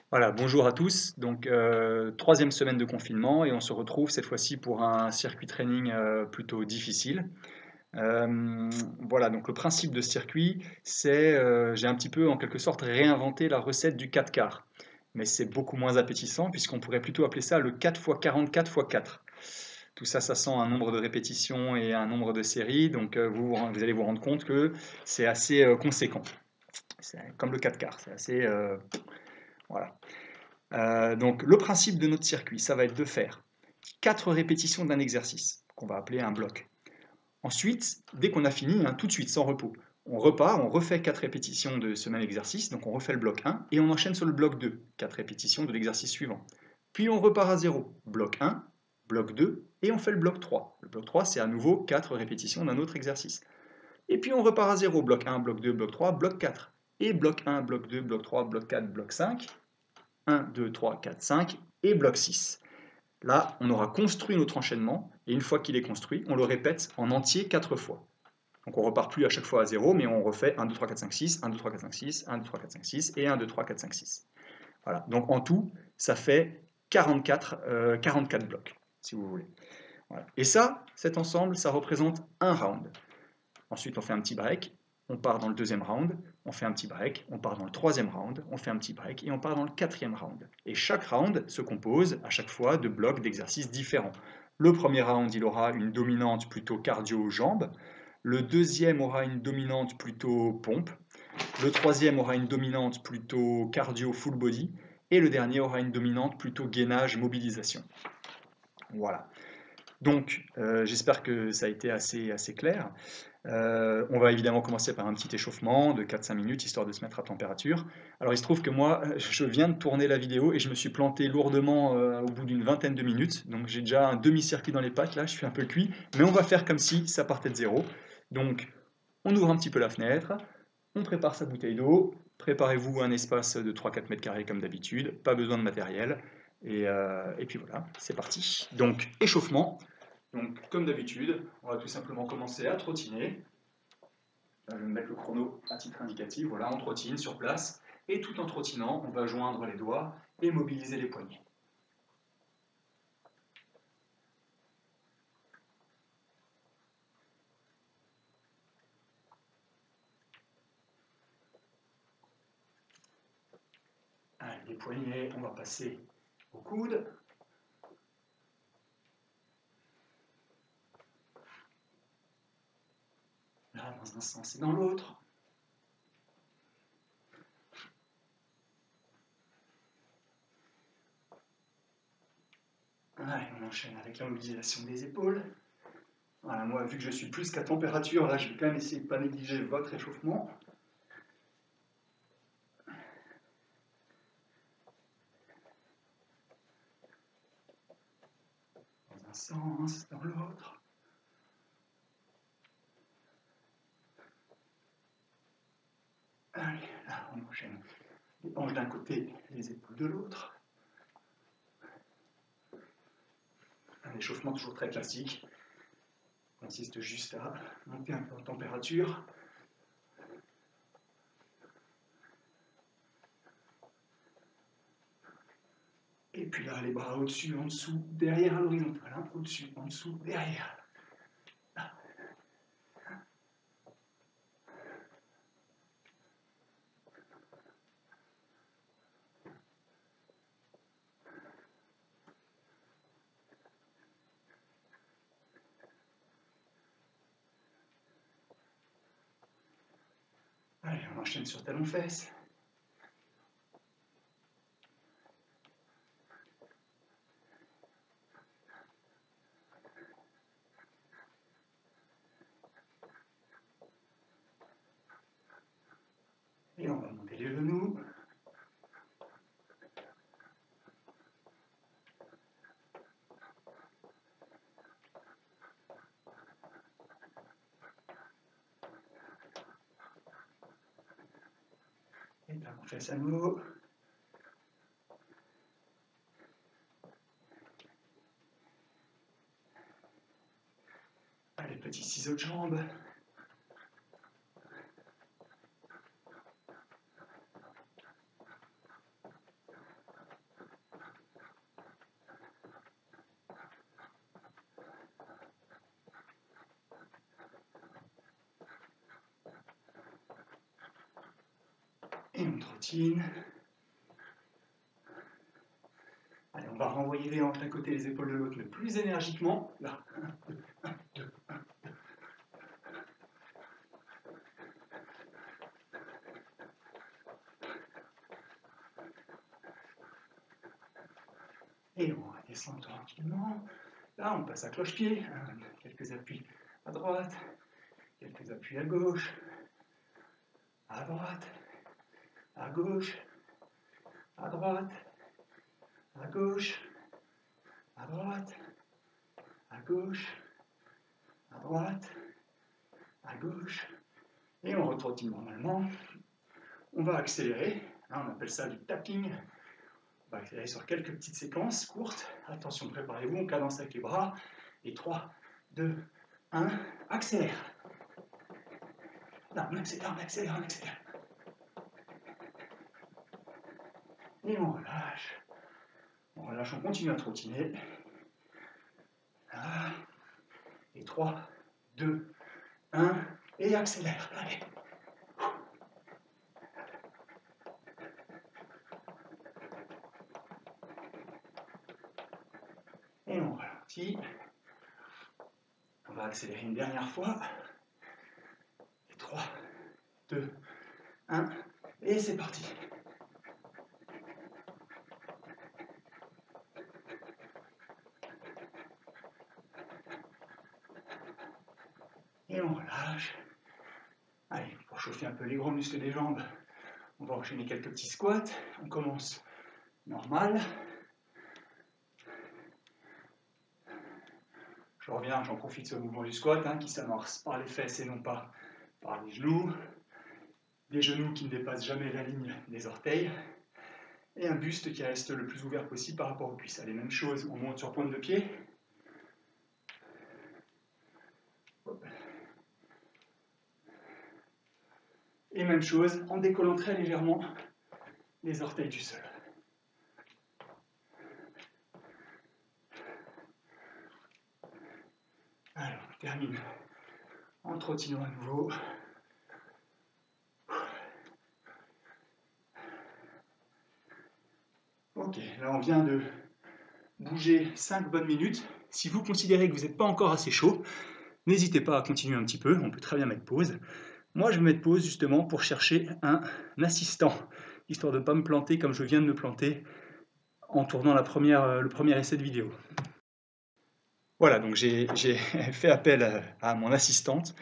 Voilà, bonjour à tous. Donc, troisième semaine de confinement et on se retrouve cette fois-ci pour un circuit training plutôt difficile. Voilà, donc le principe de ce circuit, c'est, j'ai un petit peu en quelque sorte réinventé la recette du 4 quarts. Mais c'est beaucoup moins appétissant puisqu'on pourrait plutôt appeler ça le 4 x 44 x 4. Tout ça, ça sent un nombre de répétitions et un nombre de séries, donc vous allez vous rendre compte que c'est assez conséquent. C'est comme le 4 quarts, c'est assez... voilà. Donc le principe de notre circuit, ça va être de faire 4 répétitions d'un exercice, qu'on va appeler un bloc. Ensuite, dès qu'on a fini, tout de suite, sans repos, on repart, on refait 4 répétitions de ce même exercice, donc on refait le bloc 1, et on enchaîne sur le bloc 2, 4 répétitions de l'exercice suivant. Puis on repart à 0, bloc 1, bloc 2, et on fait le bloc 3. Le bloc 3, c'est à nouveau 4 répétitions d'un autre exercice. Et puis on repart à 0, bloc 1, bloc 2, bloc 3, bloc 4. Et bloc 1, bloc 2, bloc 3, bloc 4, bloc 5. 1, 2, 3, 4, 5 et bloc 6. Là, on aura construit notre enchaînement, et une fois qu'il est construit, on le répète en entier 4 fois. Donc on repart plus à chaque fois à 0, mais on refait 1, 2, 3, 4, 5, 6, 1, 2, 3, 4, 5, 6, 1, 2, 3, 4, 5, 6, et 1, 2, 3, 4, 5, 6. Voilà, donc en tout, ça fait 44 blocs, si vous voulez. Voilà. Et ça, cet ensemble, ça représente un round. Ensuite, on fait un petit break, on part dans le deuxième round, on fait un petit break, on part dans le troisième round, on fait un petit break et on part dans le quatrième round. Et chaque round se compose à chaque fois de blocs d'exercices différents. Le premier round, il aura une dominante plutôt cardio-jambes. Le deuxième aura une dominante plutôt pompe. Le troisième aura une dominante plutôt cardio full body. Et le dernier aura une dominante plutôt gainage mobilisation. Voilà. Donc, j'espère que ça a été assez clair. On va évidemment commencer par un petit échauffement de 4-5 minutes, histoire de se mettre à température. Alors il se trouve que moi, je viens de tourner la vidéo et je me suis planté lourdement au bout d'une vingtaine de minutes. Donc j'ai déjà un demi-circuit dans les pattes, là, je suis un peu cuit. Mais on va faire comme si ça partait de zéro. Donc, on ouvre un petit peu la fenêtre, on prépare sa bouteille d'eau, préparez-vous un espace de 3-4 mètres carrés comme d'habitude, pas besoin de matériel. Et puis voilà, c'est parti. Donc, échauffement. Donc, comme d'habitude, on va tout simplement commencer à trottiner. Là, je vais mettre le chrono à titre indicatif. Voilà, on trottine sur place. Et tout en trottinant, on va joindre les doigts et mobiliser les poignets. Allez, les poignets, on va passer au coude. Là, dans un sens et dans l'autre. Allez, on enchaîne avec la mobilisation des épaules. Voilà, moi, vu que je suis plus qu'à température, là, je vais quand même essayer de ne pas négliger votre échauffement. Dans un sens, dans l'autre. Allez, là, on enchaîne les hanches d'un côté, les épaules de l'autre. Un échauffement toujours très classique. Consiste juste à monter un peu en température. Et puis là, les bras au-dessus, en dessous, derrière à l'horizontale. Au-dessus, en dessous, derrière. Là. Allez, on enchaîne sur talons-fesses. Et on va monter les genoux. Et talons-fesses à nouveau. Allez, petits ciseaux de jambes. Et on trottine. Allez, on va renvoyer les hanches d'un côté et les épaules de l'autre, mais plus énergiquement. Là, 1, 2, 1, 2, 1, 2. Et on redescend tranquillement. Là, on passe à cloche-pied. Quelques appuis à droite, quelques appuis à gauche, à droite, à gauche, à droite, à gauche, à droite, à gauche, à droite, à gauche. Et on retrottine normalement. On va accélérer. Là, on appelle ça du tapping. On va accélérer sur quelques petites séquences courtes. Attention, préparez-vous, on cadence avec les bras. Et 3, 2, 1, accélère. Là, on accélère, on accélère, on accélère. Et on relâche. On relâche, on continue à trottiner. Là. Et 3, 2, 1, et accélère. Allez. Et on ralentit. On va accélérer une dernière fois. Et 3, 2, 1, et c'est parti. Et on relâche. Allez, pour chauffer un peu les gros muscles des jambes, on va enchaîner quelques petits squats. On commence normal. Je reviens, j'en profite sur le mouvement du squat, qui s'amorce par les fesses et non pas par les genoux. Des genoux qui ne dépassent jamais la ligne des orteils. Et un buste qui reste le plus ouvert possible par rapport aux cuisses. Allez, même chose, on monte sur pointe de pied. Et même chose, en décollant très légèrement les orteils du sol. Alors, on termine en trottinant à nouveau. Ok, là on vient de bouger 5 bonnes minutes. Si vous considérez que vous n'êtes pas encore assez chaud, n'hésitez pas à continuer un petit peu, on peut très bien mettre pause. Moi je vais mettre pause justement pour chercher un assistant, histoire de ne pas me planter comme je viens de me planter en tournant le premier essai de vidéo. Voilà, donc j'ai fait appel à mon assistante,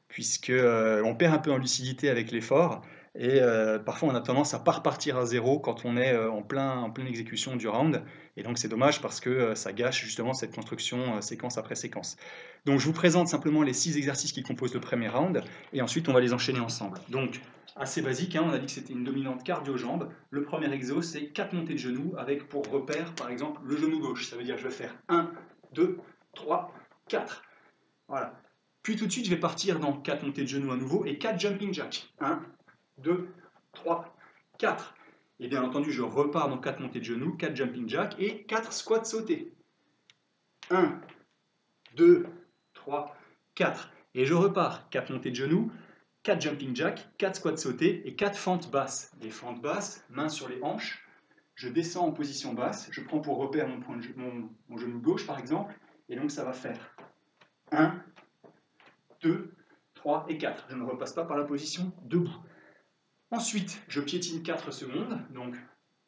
puisque on perd un peu en lucidité avec l'effort, et parfois on a tendance à ne pas repartir à zéro quand on est en pleine exécution du round, et donc c'est dommage parce que ça gâche justement cette construction séquence après séquence. Donc je vous présente simplement les 6 exercices qui composent le premier round, et ensuite on va les enchaîner ensemble. Donc assez basique, on a dit que c'était une dominante cardio-jambes. Le premier exo, c'est 4 montées de genoux avec pour repère par exemple le genou gauche, ça veut dire que je vais faire 1, 2, 3, 4. Voilà. Puis tout de suite, je vais partir dans 4 montées de genoux à nouveau et 4 jumping jacks. 1, 2, 3, 4. Et bien entendu, je repars dans 4 montées de genoux, 4 jumping jacks et 4 squats sautés. 1, 2, 3, 4. Et je repars 4 montées de genoux, 4 jumping jacks, 4 squats sautés et 4 fentes basses. Des fentes basses, mains sur les hanches. Je descends en position basse, je prends pour repère mon genou gauche par exemple, et donc ça va faire 1, 2, 3 et 4. Je ne repasse pas par la position debout. Ensuite, je piétine 4 secondes, donc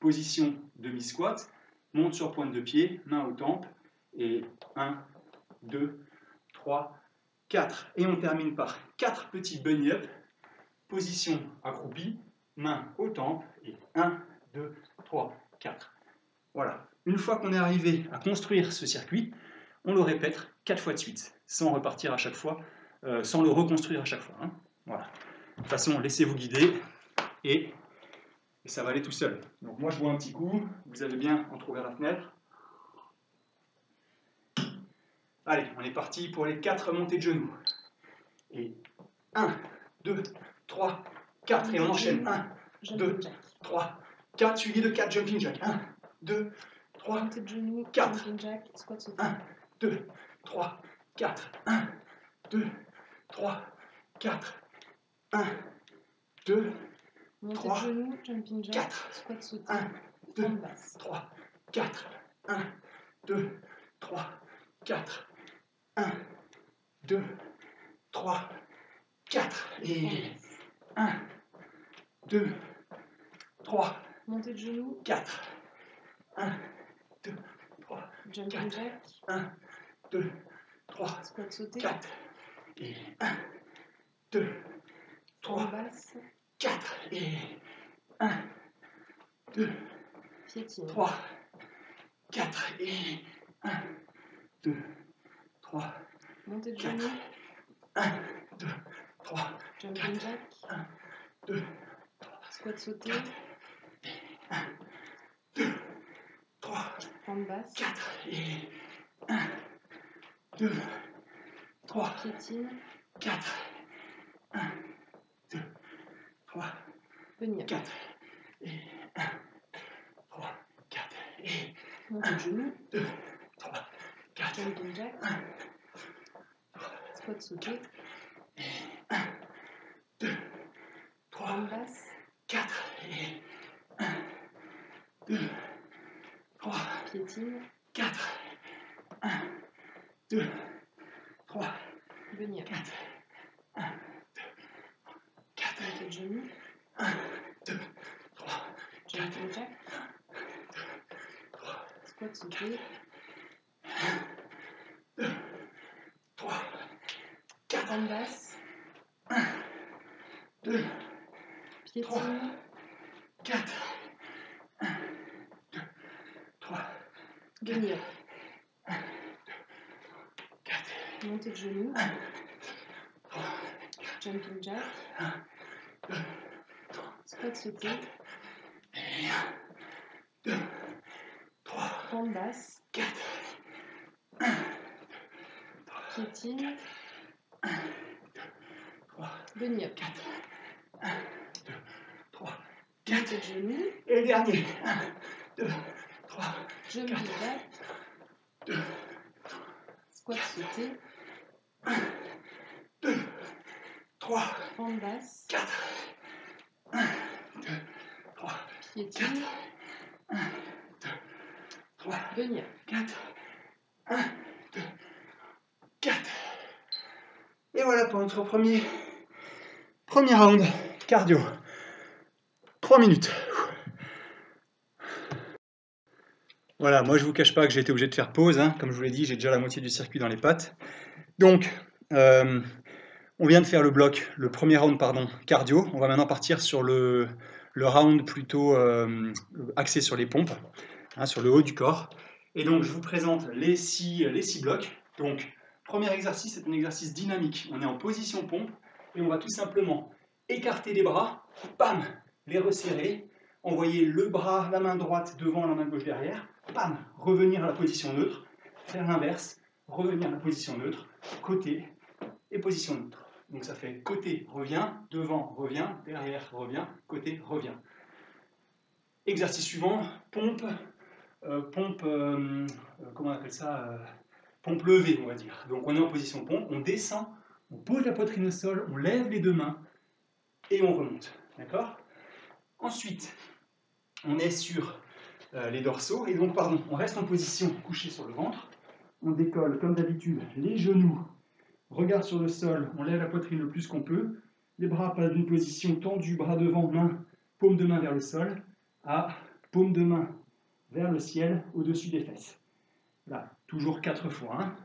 position demi-squat, monte sur pointe de pied, main aux tempes, et 1, 2, 3, 4. Et on termine par 4 petits bunny up, position accroupie, main aux tempes, et 1, 2, 3, 4. Voilà. Une fois qu'on est arrivé à construire ce circuit, on le répète 4 fois de suite, sans repartir à chaque fois, sans le reconstruire à chaque fois. Voilà. De toute façon, laissez-vous guider et ça va aller tout seul. Donc moi, je bois un petit coup. Vous avez bien entrouvert la fenêtre. Allez, on est parti pour les 4 montées de genoux. Et 1, 2, 3, 4. Et on enchaîne. 1, 2, 3, 4, suivi de 4 jumping jacks. 1, 2, 3, 4. 1, 2, 3, 4. 1, 2, 3, 4. 1, 2, Montée 3, de genoux, jumping jack, 4, squat sauté, 1, 2, pente basse. 3, 4, 1, 2, 3, 4, 1, 2, 3, 4, et 1, 2, 3, montée de genoux, 4, 1, 2, 3, jumping 4, jack, 1, 2, 3, squat sauté, 4, et 1, 2, 3, pente basse, 4, et 1, 2, piétine. 3, 4, et 1, 2, 3, Montée de 4, genoux, 1, 2, 3, jumping jack, 1, 2, squat sauté, 1, 2, 3, pente basse, 4, et 1, 2, 3, piétine, 4, 1, 2, 3, venir. 4, et 1, 3, 4, et Montée de genoux, 2, 3, 4, jumping jack, 1, squat sauté, 2, 3, pente basse, 4, et 1, 2, 3, piétine, 4, 1, 2, 3, venir. 4, 1, 2, 4, Montée de genoux, 1, 2, 3, 4, jumping jack, 3, squat sauté, 2, 3, 4, pente basse, 2, piétine, 4, 1, 2, 3, venir. 4, Montée de genoux, jumping jack, squat sauté, 2, 3, pente basse, 4, piétine, 3, venir. 4, 1, 2, 3, Montée de genoux, et le dernier, 1, 2, 3, jumping jack, 2, squat sauté, 2, 3, pente basse, 4, 1, 2, 3, piétine, 3, venir. 4, 1, 2, 4. Et voilà pour notre premier round cardio. 3 minutes. Voilà, moi je vous cache pas que j'ai été obligé de faire pause, hein. Comme je vous l'ai dit, j'ai déjà la moitié du circuit dans les pattes. Donc, on vient de faire le premier round cardio. On va maintenant partir sur le round plutôt axé sur les pompes, hein, sur le haut du corps. Et donc, je vous présente les six blocs. Donc, premier exercice, c'est un exercice dynamique. On est en position pompe et on va tout simplement écarter les bras, bam, les resserrer, envoyer le bras, la main droite devant, la main gauche derrière, bam, revenir à la position neutre, faire l'inverse, revenir à la position neutre, côté et position neutre. Donc ça fait côté, revient, devant, revient, derrière, revient, côté, revient. Exercice suivant, pompe, comment on appelle ça, pompe levée, on va dire. Donc on est en position pompe, on descend, on pose la poitrine au sol, on lève les deux mains et on remonte. D'accord? Ensuite, on est sur les dorsaux et donc, on reste en position couché sur le ventre. On décolle comme d'habitude les genoux, regard sur le sol, on lève la poitrine le plus qu'on peut. Les bras passent d'une position tendue, bras devant, main, paume de main vers le sol, à paume de main vers le ciel, au-dessus des fesses. Là, toujours 4 fois. Hein.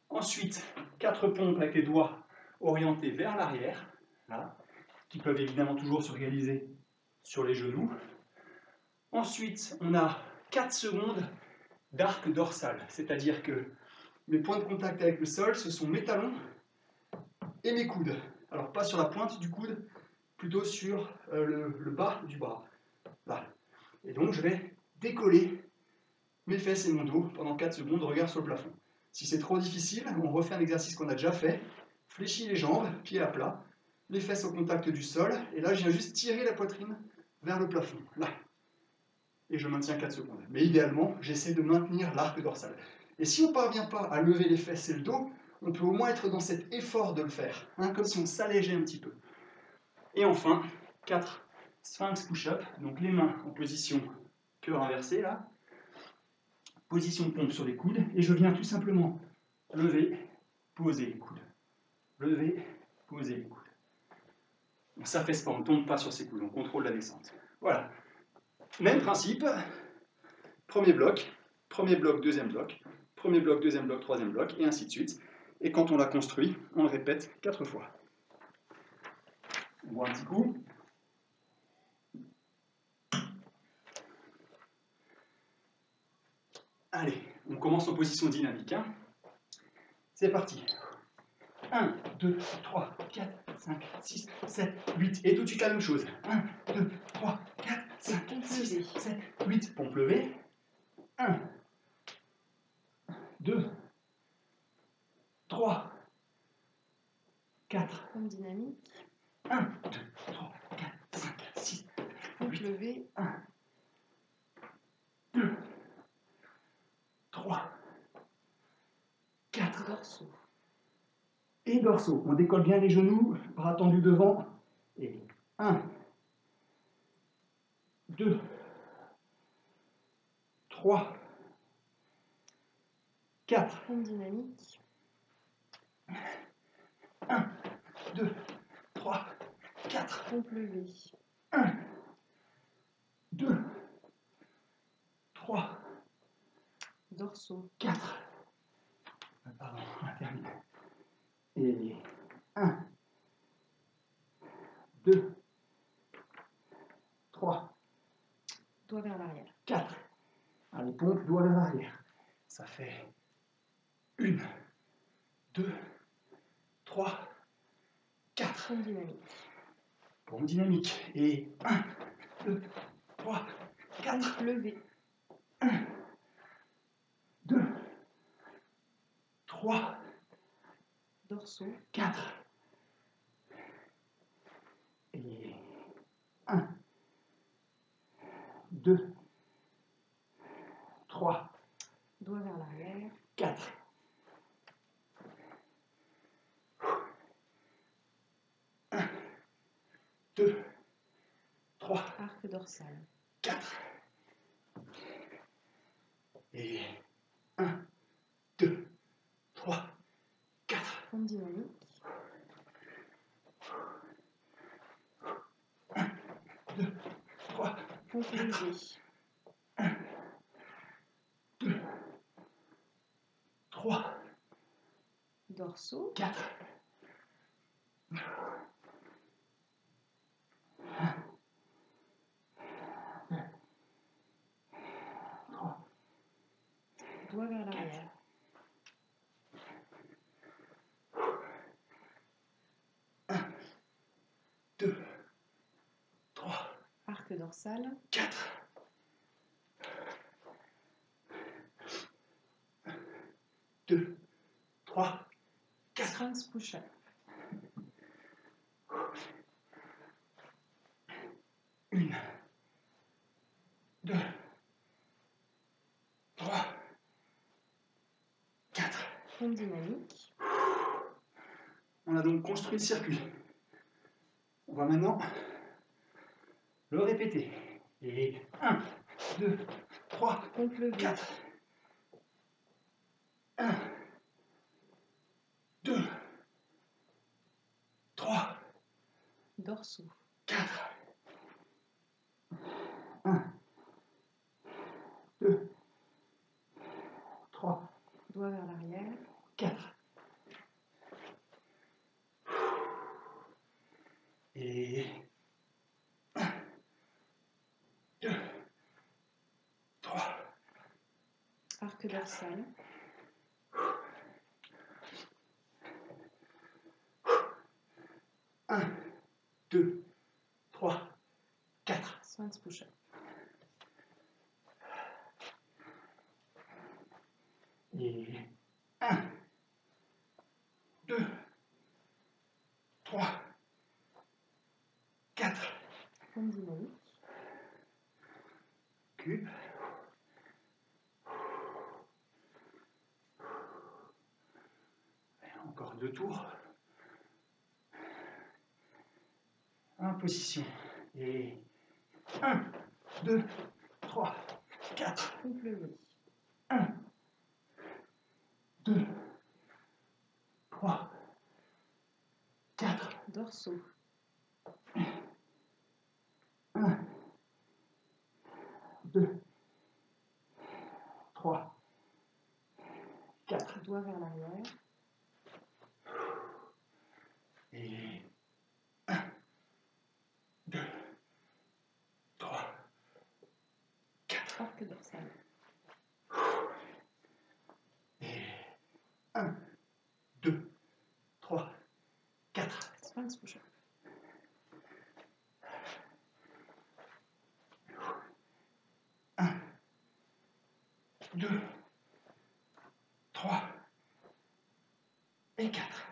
Ensuite, 4 pompes avec les doigts orientés vers l'arrière, là, qui peuvent évidemment toujours se réaliser sur les genoux. Ensuite, on a 4 secondes d'arc dorsal, c'est-à-dire que mes points de contact avec le sol, ce sont mes talons et mes coudes. Alors, pas sur la pointe du coude, plutôt sur le bas du bras. Là. Et donc, je vais décoller mes fesses et mon dos pendant 4 secondes, regard sur le plafond. Si c'est trop difficile, on refait un exercice qu'on a déjà fait. Fléchis les jambes, pieds à plat, les fesses au contact du sol, et là, je viens juste tirer la poitrine vers le plafond. Là. Et je maintiens 4 secondes. Mais idéalement, j'essaie de maintenir l'arc dorsal. Et si on ne parvient pas à lever les fesses et le dos, on peut au moins être dans cet effort de le faire, hein, comme si on s'allégeait un petit peu. Et enfin, 4 Sphinx push-up, donc les mains en position cœur inversé là, position pompe sur les coudes, et je viens tout simplement lever, poser les coudes, lever, poser les coudes. On ne s'affaisse pas, on ne tombe pas sur ses coudes, on contrôle la descente. Voilà. Même principe, premier bloc, deuxième bloc, troisième bloc, et ainsi de suite. Et quand on l'a construit, on le répète 4 fois. On voit un petit coup. Allez, on commence en position dynamique. Hein. C'est parti. 1, 2, 3, 4, 5, 6, 7, 8. Et tout de suite la même chose. 1, 2, 3, 4, 5, 6, 7, 8. Pompe levée. 1, 2, 3, 4. Pompe dynamique. 1, 2, 3, 4, 5, 6, Pompe 8. levée. 1, 2, 3, 4. Dorsaux. Et dorsaux. On décolle bien les genoux, bras tendus devant. Et 1, 2, 3, 4. Pompe dynamique. 1, 2, 3, 4. Pompe levée. 1, 2, 3, Dorsaux. 4. Pardon, on va terminer. Et 1, 2, 3, Doigt vers l'arrière. 4. Allez, pompe, doigt vers l'arrière. Ça fait 1, 2, 3, 4. Pompe dynamique. Pompe dynamique. Et 1, 2, 3, 4. Pompe levée. 1, 2, 3, Dorsaux. 4. Et 1, 2, 3, Doigt vers l'arrière. 4. 1, 2, 3, Arc dorsal. 4. Et 1, 2, 3, 4. Pompe dynamique. 2, 3, Pompe levée. 2, 3, Dorsaux. 4. 3, Doigt vers l'arrière. 1, 2, 3, Arc dorsal. 4. 2, 3, 4. Sphinx push-up. 1, 2, 3, 4. Pompe dynamique. On a donc construit le circuit. On va maintenant le répéter. Et 1, 2, 3, Pompe levée. 4. 1, 2, 3, Dorsaux. 4. 1, 2, 3, Doigt vers l'arrière. 4. Et 1, 2, 3, Arc dorsal. 1, 2, 3, 4. Sphinx push-up. Et 1, 2, 3, 4. Pompe dynamique. Cube. Et encore 2 tours. En position. Et 1, 2, 3, 4. Pompe levée. 1, 2, 3, 4. Dorsaux. 1, 2, 3, 4. Doigt vers l'arrière. Et 1, 2, 3, 4. Arc dorsal. Et 1, 2, 3, 4. Sphinx push-up. 1, 2, 3 et 4.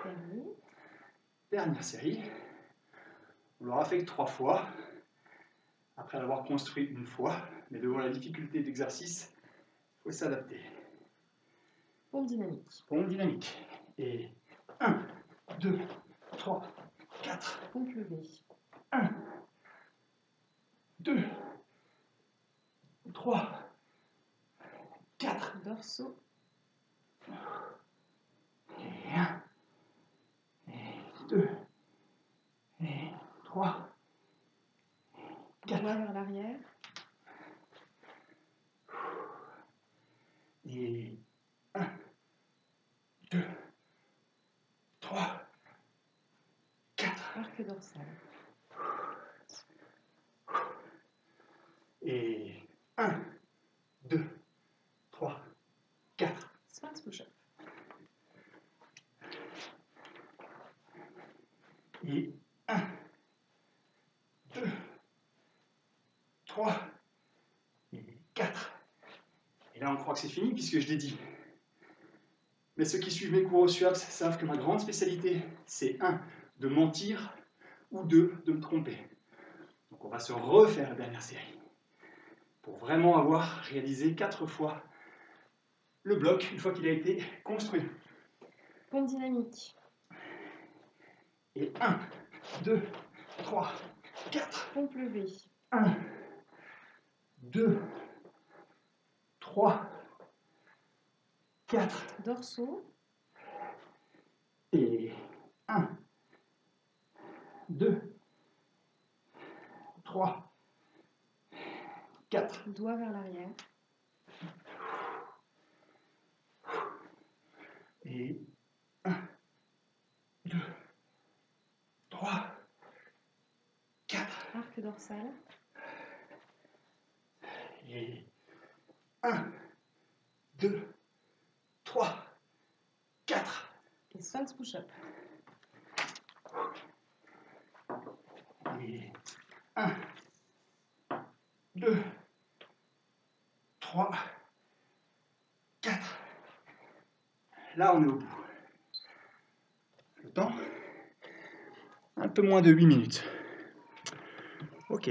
Dernier. Dernière série. On l'aura fait que 3 fois, après l'avoir construit une fois, mais devant la difficulté d'exercice, il faut s'adapter. Pompe dynamique. Pompe dynamique. Et 1, 2, 3, 4. Pompe levée. 1, 2, 3, 4. Dorsaux. Et 1, et 2, et 3, 4. Doigt vers l'arrière. Et 1, 2, 3, 4. Arc dorsal. Et 1, 2, 3, 4. Sphinx push-up. Et 1, 2, 3 et 4. Et là, on croit que c'est fini puisque je l'ai dit. Mais ceux qui suivent mes cours au SUAPS savent que ma grande spécialité, c'est 1, de mentir, ou 2, de me tromper. Donc on va se refaire la dernière série pour vraiment avoir réalisé 4 fois le bloc une fois qu'il a été construit. Pompe dynamique. Et 1, 2, 3, 4. Pompe levée. 1, 2, 3, 4. Dorsaux. Et 1, 2, 3, 4. Doigt vers l'arrière. Et 1, 2, 3, 4. Arc dorsal. Et 1, 2, 3, 4. Et Sphinx push-up. Et 1, 2, 3, 4. Là, on est au bout. Le temps, un peu moins de 8 minutes. Ok.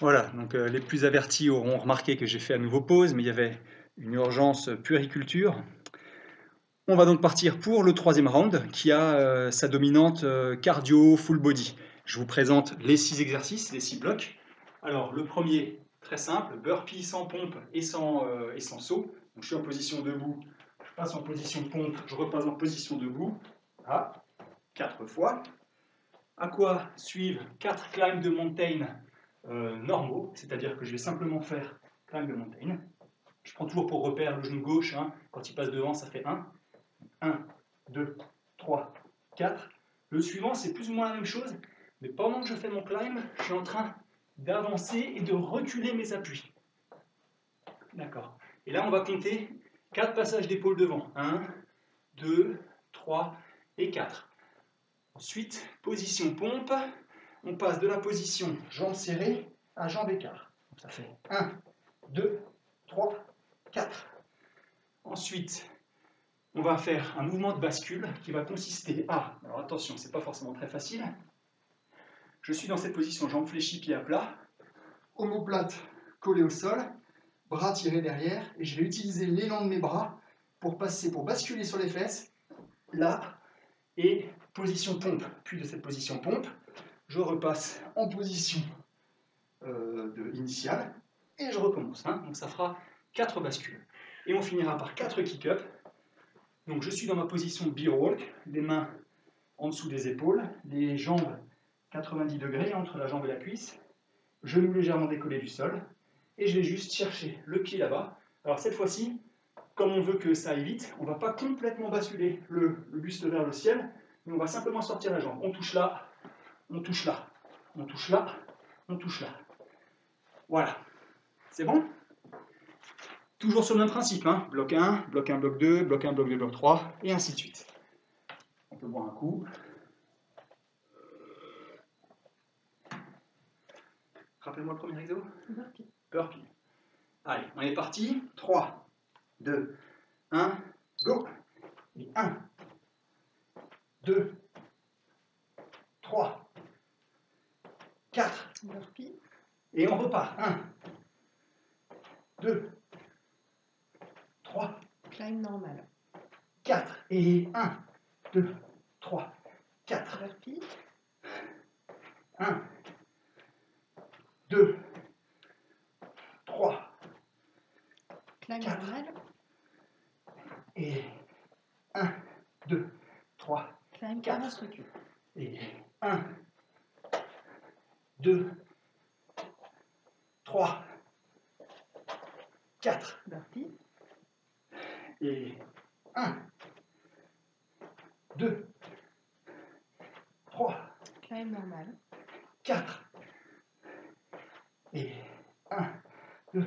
Voilà, donc les plus avertis auront remarqué que j'ai fait à nouveau pause, mais il y avait une urgence puériculture. On va donc partir pour le 3e round qui a sa dominante cardio full body. Je vous présente les 6 exercices, les 6 blocs. Alors le premier, très simple, burpee sans pompe et sans saut. Donc, je suis en position debout, je passe en position pompe, je repasse en position debout. Là, 4 fois. À quoi suivent 4 climbs de montagne normaux, c'est-à-dire que je vais simplement faire climb de montagne. Je prends toujours pour repère le genou gauche, hein. Quand il passe devant, ça fait 1. 1, 2, 3, 4. Le suivant, c'est plus ou moins la même chose, mais pendant que je fais mon climb, je suis en train d'avancer et de reculer mes appuis. D'accord. Et là, on va compter 4 passages d'épaule devant. 1, 2, 3 et 4. Ensuite, position pompe. On passe de la position jambes serrées à jambes écart. Donc ça fait 1, 2, 3, 4. Ensuite, on va faire un mouvement de bascule qui va consister à, alors attention, c'est pas forcément très facile, je suis dans cette position, jambes fléchies, pieds à plat, omoplate collée au sol, bras tirés derrière, et je vais utiliser l'élan de mes bras pour basculer sur les fesses, là, et position pompe. Puis de cette position pompe, je repasse en position initiale et je recommence. Hein. Donc ça fera 4 bascules. Et on finira par 4 kick-up. Donc je suis dans ma position de B-walk, les mains en dessous des épaules, les jambes 90 degrés entre la jambe et la cuisse, genoux légèrement décollés du sol, et je vais juste chercher le pied là-bas. Alors cette fois-ci, comme on veut que ça aille vite, on ne va pas complètement basculer le buste vers le ciel, mais on va simplement sortir la jambe. On touche là, on touche là, on touche là, on touche là. Voilà. C'est bon? Toujours sur le même principe, hein. Bloc 1, bloc 1, bloc 2, bloc 1, bloc 2, bloc 3, et ainsi de suite. On peut boire un coup. Rappelle-moi le premier exo. Burpee. Burpee. Allez, on est parti. 3, 2, 1, go. Et 1, 2, 3, 4. Burpee. Et on repart. 1, 2, 3, Climb normal. 4. Et 1, 2, 3, 4. Burpee. 1, 2, 3, Climb 4. normal. Et 1, 2, 3, Climb 4. avance recul. Et 1, 2, 3, 4. Burpee. Et 1, 2, 3, Climb normal. 4. Et 1, 2,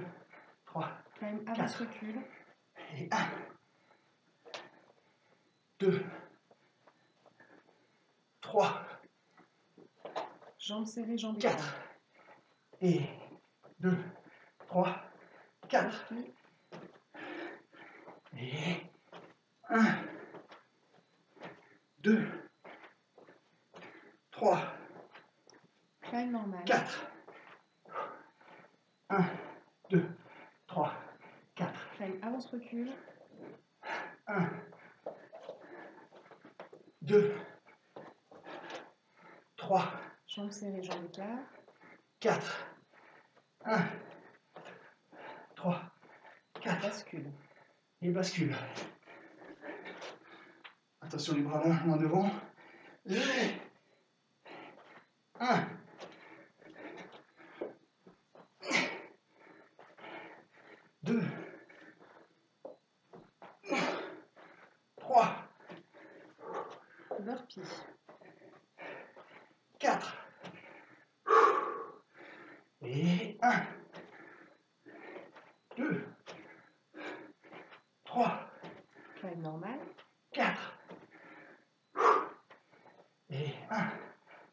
3, Climb avance recul. et 1, 2, 3, Jambes serrées, jambes 4. écartées. Et 2, 3, 4. Burpee. Et 1, 2, 3, Climb normal. 4. 1, 2, 3, 4. Climb avance recul. 1, 2, 3, Jambes serrées, jambes écartées. 4. 1, 3, 4. Bascule. Et bascule. Attention les bras longs, main devant. 1, 2, 3, Burpee. 4. Et 1, 2, 3, Climb normal. 4. Et 1,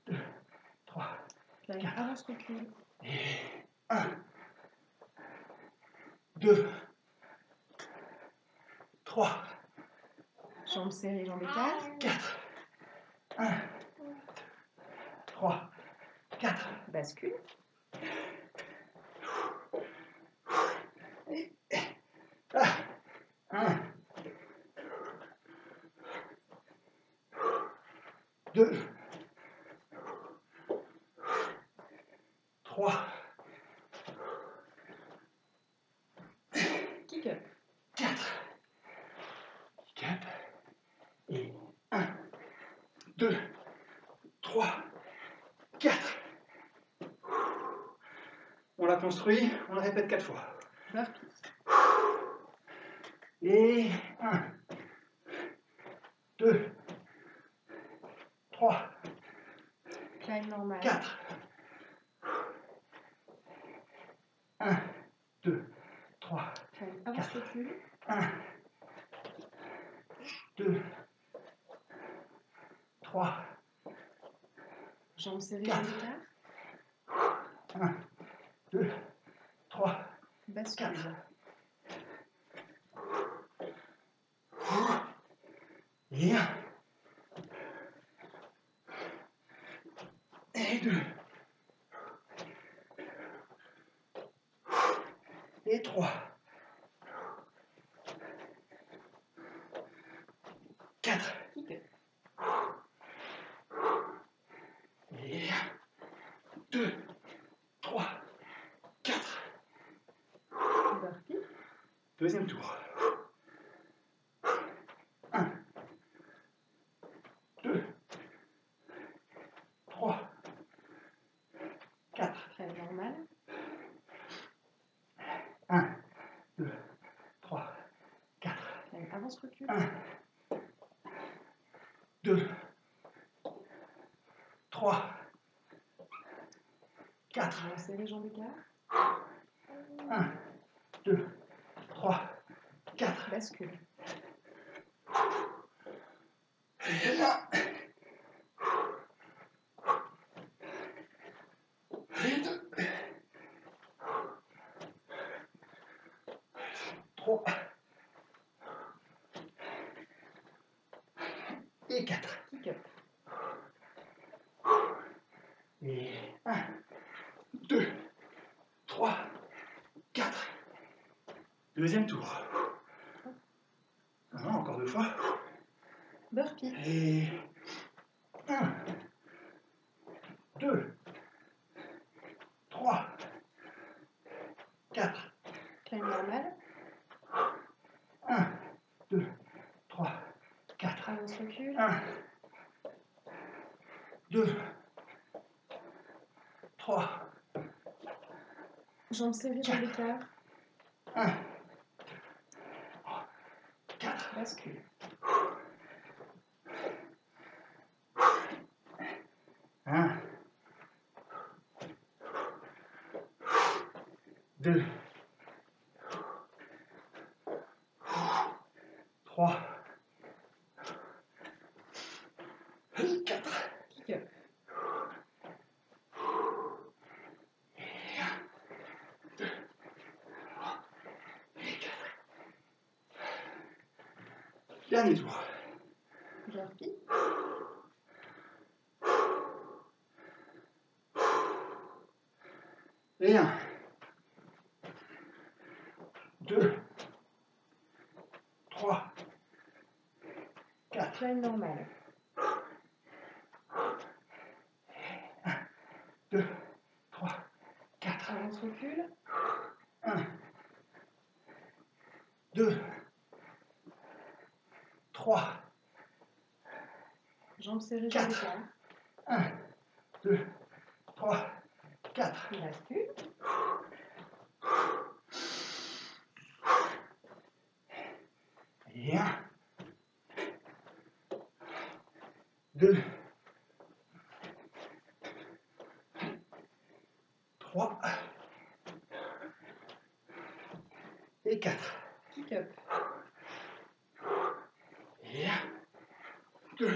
2, 3, Climb 4. avance recul. Et 1, 2, 3, Jambes serrées, jambes écartées. 4. 1, 3, 4. Bascule. Et 1, 2, 3, Kick up. 4. Kick up. Et 1, 2, 3, 4. On la construit, on la répète 4 fois. Burpee. Et 1, 2, 3, Climb normal. 4. 1, 2, 3, Climb avance recul. 1, 2, 3, Jambes serrées, 4. jambes écartées. 1, 2, 3, Bascule. 4. Et 1. Et 2. Et 3. 4. Kick up. Et Deuxième tour. 1, 2, 3, 4. Taille normale. 1, 2, 3, 4. Taille avance recul. 1, 2, 3, 4. Jambes serrées, jambes écart. 1, 2, 3, 4. Bascule. Et là. Et 2. 3. Et 4. Kick up. Et 1, 2, 3, 4. Deuxième tour. Encore 2 fois. Burpee. Et 1, 2, 3, 4. Taille normale. 1, 2, 3, 4. Avance recul. 1, 2, 3, Jambes serrées, jambes écart. 1, 4. Bascule. 1, 2, 3, 4. Kick up. Dernier tour. Burpee. Et 1, 2, 3, 4. Taille normale. 2, 3, 4. Avance recul. 1, 2, 3, Jambes serrées, jambes Quatre. écart. 1, 2, 3, 4. Bascule. Et 1, 2, 3 et 4. Kick up. Et 1, 2,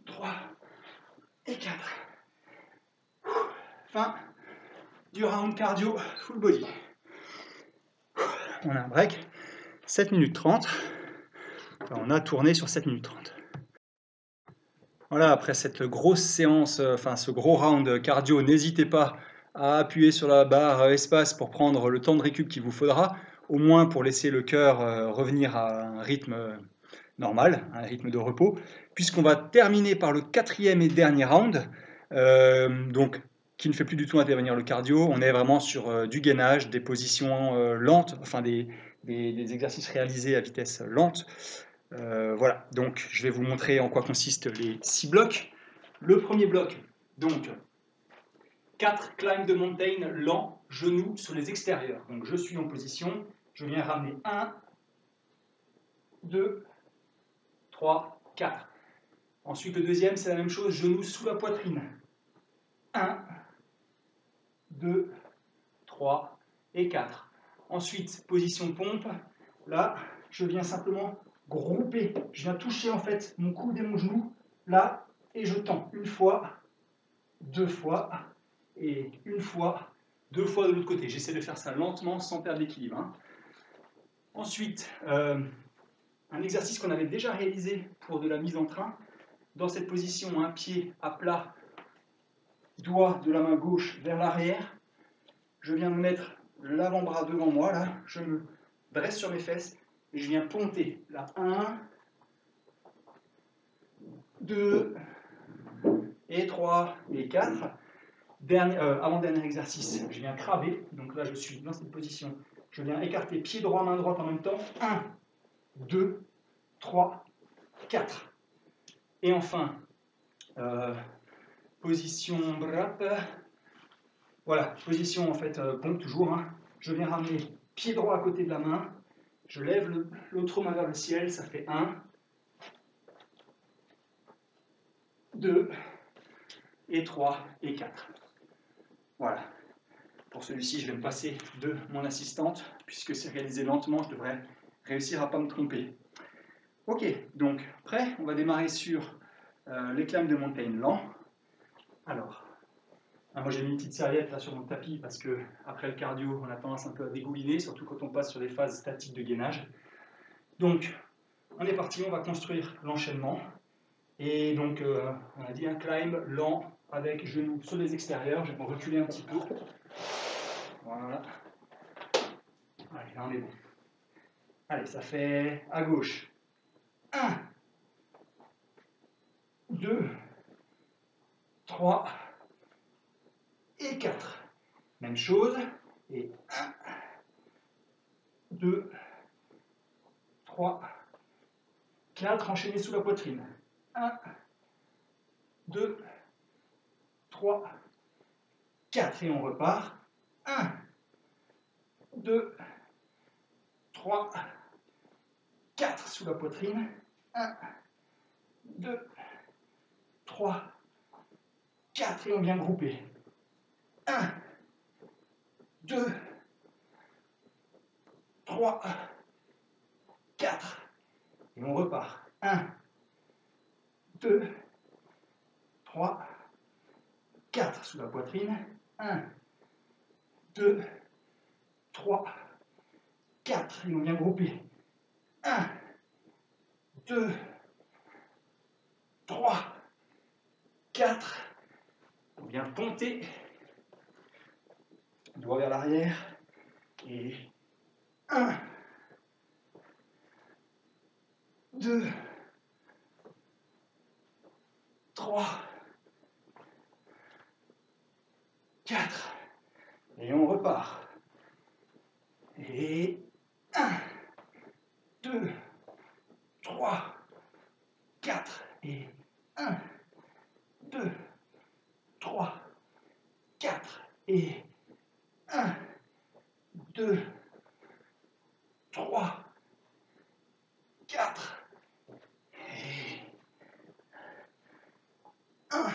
3 et 4. Fin du round cardio full body. On a un break. 7 minutes 30. Enfin, on a tourné sur 7 minutes 30. Voilà, après cette grosse séance, enfin ce gros round cardio, n'hésitez pas à appuyer sur la barre espace pour prendre le temps de récup qu'il vous faudra, au moins pour laisser le cœur revenir à un rythme normal, un rythme de repos, puisqu'on va terminer par le 4e et dernier round, donc qui ne fait plus du tout intervenir le cardio. On est vraiment sur du gainage, des positions lentes, enfin des exercices réalisés à vitesse lente. Voilà, donc je vais vous montrer en quoi consistent les 6 blocs. Le premier bloc, donc 4 climb de mountain lents, genoux sur les extérieurs. Donc je suis en position, je viens ramener 1, 2, 3, 4. Ensuite le deuxième, c'est la même chose, genoux sous la poitrine. 1, 2, 3 et 4. Ensuite, position pompe, là, je viens simplement grouper, je viens toucher en fait mon coude et mon genou, là, et je tends une fois, 2 fois, et une fois, 2 fois de l'autre côté. J'essaie de faire ça lentement, sans perdre l'équilibre. Hein. Ensuite, un exercice qu'on avait déjà réalisé pour de la mise en train. Dans cette position, un pied à plat, doigt de la main gauche vers l'arrière. Je viens me mettre l'avant-bras devant moi, là, je me dresse sur mes fesses, et je viens ponter. Là, 1, 2, et 3, et 4. Avant-dernier exercice, je viens craver. Donc là, je suis dans cette position Je viens écarter pied droit, main droite en même temps. 1, 2, 3, 4. Et enfin, position brap. Voilà, position en fait pompe toujours. Hein. Je viens ramener pied droit à côté de la main. Je lève l'autre main vers le ciel. Ça fait 1, 2, et 3, et 4. Voilà. Pour celui-ci, je vais me passer de mon assistante. Puisque c'est réalisé lentement, je devrais réussir à ne pas me tromper. Ok, donc prêt? On va démarrer sur les climbs de montagne lents. Alors, moi j'ai mis une petite serviette là sur mon tapis parce que après le cardio, on a tendance un peu à dégouliner, surtout quand on passe sur des phases statiques de gainage. Donc, on est parti, on va construire l'enchaînement. Et donc, on a dit un climb lent avec genoux sur les extérieurs. Je vais me reculer un petit peu. Voilà. Allez, là on est bon. Allez, ça fait à gauche. 1, 2, 3 et 4. Même chose. Et 1, 2, 3, 4. Enchaîné sous la poitrine. 1, 2, 3, 4. Et on repart. 1, 2, 3, 4 sous la poitrine. 1, 2, 3, 4. Et on vient grouper. 1, 2, 3, 4. Et on repart. 1, 2, 3, 4 sous la poitrine. 1, 2, 3, 4. Et on vient grouper. 1, 2, 3, 4. On vient ponter. Doigt vers l'arrière. Et 1, 2, 3, 4. Et on repart. Et 1, 2, 3, 4. Et 1, 2, 3, 4. Et 1, 2, 3, 4. Et 1,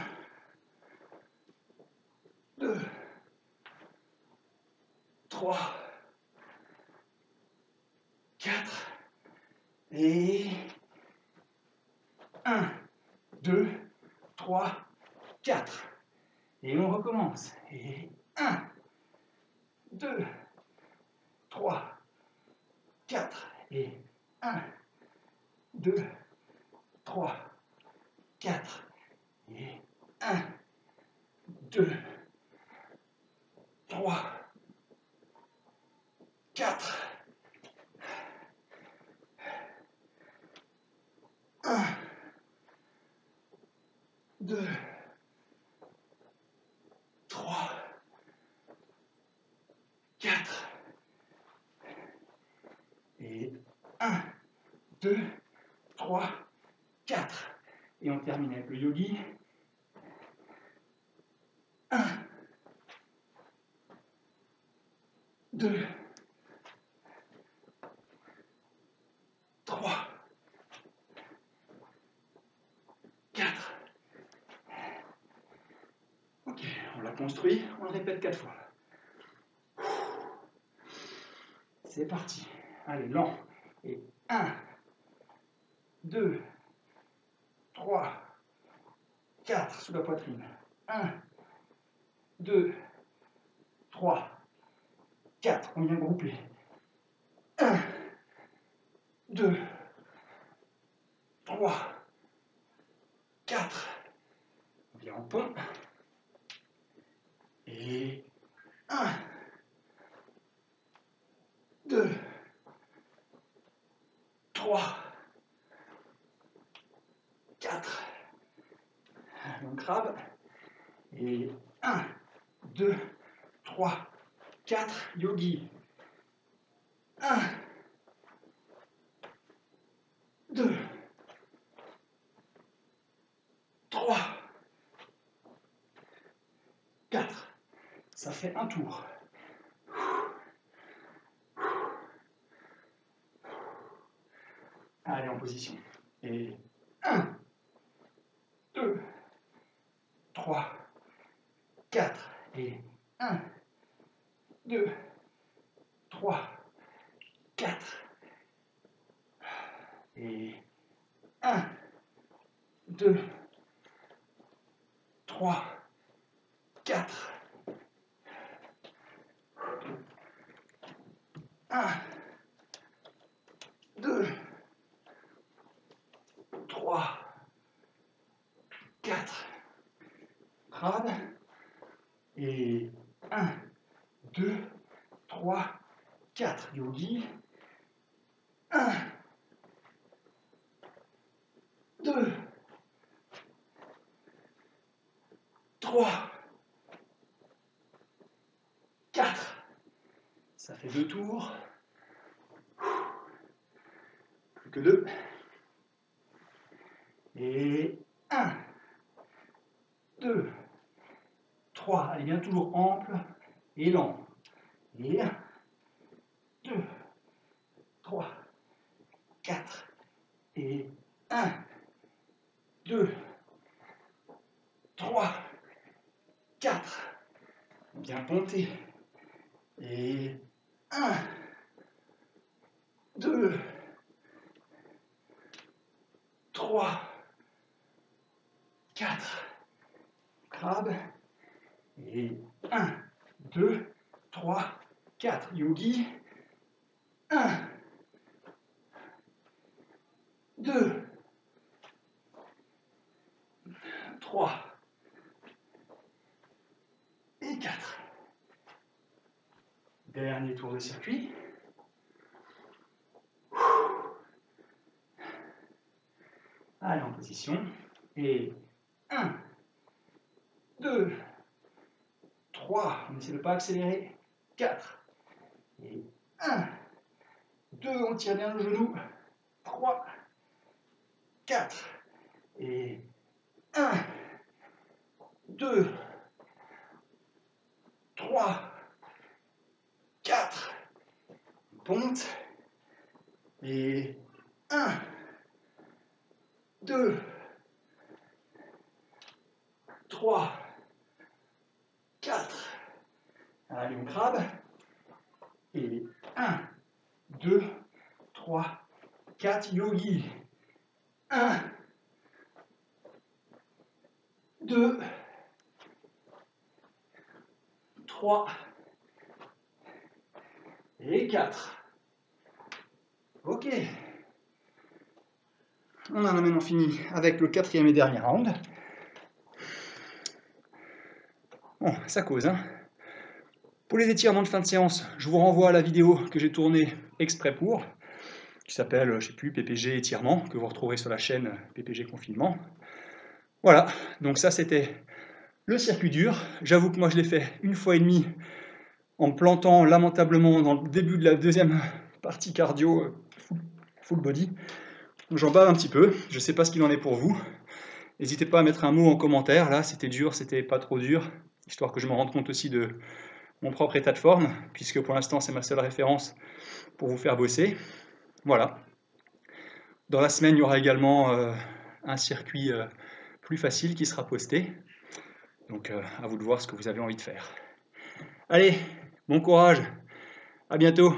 2, 3, 4. Et 1, 2, 3, 4. Et on recommence. Et 1, 2, 3, 4. Et 1, 2, 3, 4. Et 1, 2, 3, 4. 1, 2, 3, 4. Et 1, 2, 3, 4. Et on termine avec le yogi. 1, 2, 3, 4. Ok, on l'a construit, on le répète 4 fois. C'est parti. Allez, lent. Et 1, 2, 3, 4 sous la poitrine. 1, 2, 3, 4. On vient grouper. 1, 2, 3, 4. On vient en pont. Et 1, 2, 3, 4. Long crabe. Et 1, 2, 3, 4. Yogi. 1, 2, 3, 4. Ça fait un tour. Allez, en position. Et 1, 2, 3, 4. Et 1, 2, 3, 4. Et 1, 2, 3, 4. 1, 2, 3, 4. Crabe. Et 1, 2, 3, 4. Yogi. 1, 2, 3, 4. Ça fait 2 tours. Plus que 2. Et 1, 2, 3. Allez bien, toujours ample et lent. Et 1, 2, 3, 4. Et 1, 2, 3, 4. Bien ponté. Et 1, 2, 3, 4. Crabe. Et 1, 2, 3, 4. Yogi. 1, 2, 3 et 4. Dernier tour de circuit. Allez, en position. Et 1, 2, 3. On essaie de ne pas accélérer. 4. Et 1, 2. On tire bien le genou. 3, 4. Et 1, 2, 3, 4. Ponte. Et 1, 2, 3, 4. Allez, on crabe. Et 1, 2, 3, 4. Yogi. 1, 2, 3 et 4. Ok. On en a maintenant fini avec le 4e et dernier round. Bon, ça cause, hein. Pour les étirements de fin de séance, je vous renvoie à la vidéo que j'ai tournée exprès pour, qui s'appelle, je ne sais plus, PPG étirement, que vous retrouverez sur la chaîne PPG confinement. Voilà, donc ça c'était le circuit dur. J'avoue que moi je l'ai fait 1 fois et demie en me plantant lamentablement dans le début de la deuxième partie cardio, full body. J'en bave un petit peu, je ne sais pas ce qu'il en est pour vous. N'hésitez pas à mettre un mot en commentaire, là c'était dur, c'était pas trop dur, histoire que je me rende compte aussi de mon propre état de forme, puisque pour l'instant c'est ma seule référence pour vous faire bosser. Voilà. Dans la semaine, il y aura également un circuit plus facile qui sera posté. Donc à vous de voir ce que vous avez envie de faire. Allez, bon courage, à bientôt.